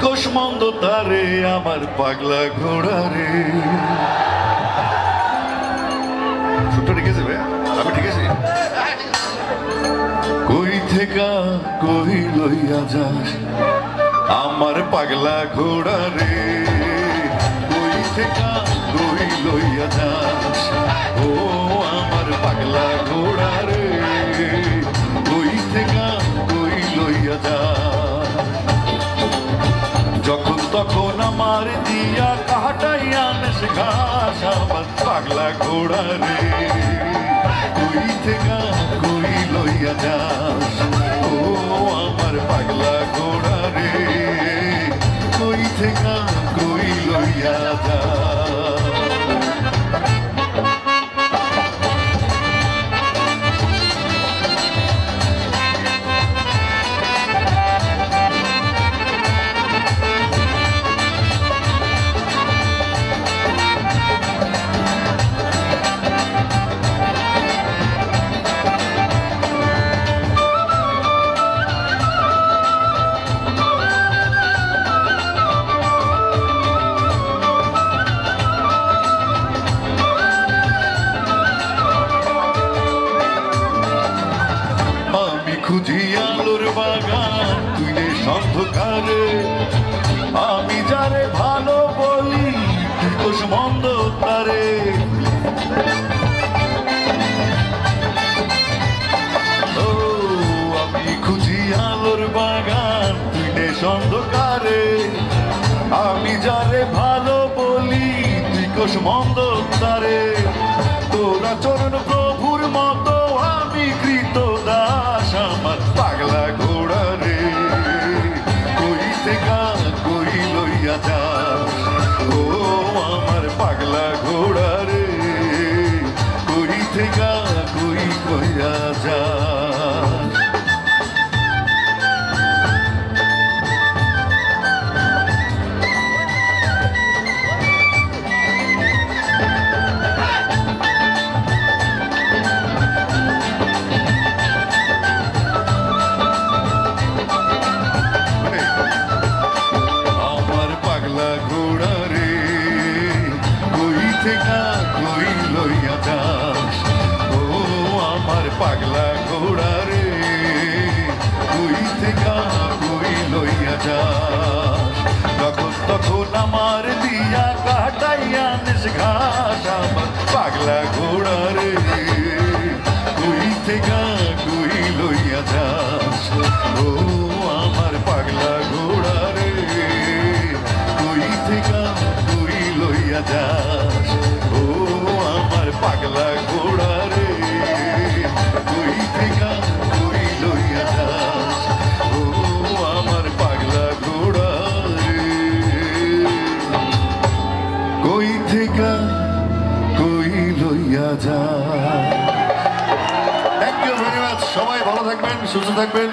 কোষ মন্দ তারে আমার পাগলা ঘোড়া রে। সুরটা ঠিক আছে ভাই? আমি ঠিক আছে? কই থেকে কই লইয়া যাস আমার পাগলা ঘোড়া রে, কই থেকে কই লইয়া যাস ও আমার পাগলা ঘোড়া রে, কই থেকে কই লইয়া যাস। যখন তখন আমার দিয়া কাটাইয়া নেস ঘাস আমার পাগলা ঘোড়া রে, কই থেকে কই লইয়া যাস ও আমার পাগলা ঘোড়া রে, কই থেকে কই লইয়া যাস। খুঁজি আলোর বাগান তুই রে অন্ধকারে, আমি যারে ভালো বলি তুই কোষ মন্দ তারে। ও আমি খুঁজি আলোর বাগান তুই রে অন্ধকারে, আমি যারে ভালো বলি তুই কোষ মন্দ তারে। তোরা চরণ প্রভুর মতো আমি কৃত দাস আমার পাগলা ঘোড়া রে, কই থেকে কই লইয়া যাস ও আমার পাগলা ঘোড়া রে, কই থেকে কই লইয়া যাস। ঘোড়া রে কই থেকে কই লইয়া যাস ও আমার পাগলা ঘোড়া রে, কই থেকে কই লইয়া যাস। যখন তখন আমার দিয়া কাটাইয়া নিস ঘাস আমার পাগলা ঘোড়া রে, কই থেকে কই লইয়া যাস ও আমার পাগলা ঘোড়া রে, কই থেকে কই লইয়া যাস ও আমার পাগলা ঘোড়া রে, কই থেকে কই লইয়া যাস ও আমার পাগলা ঘোড়া রে, কই থেকে কই লইয়া যাস। Thank you very much. সবাই ভালো থাকবেন, সুস্থ থাকবেন।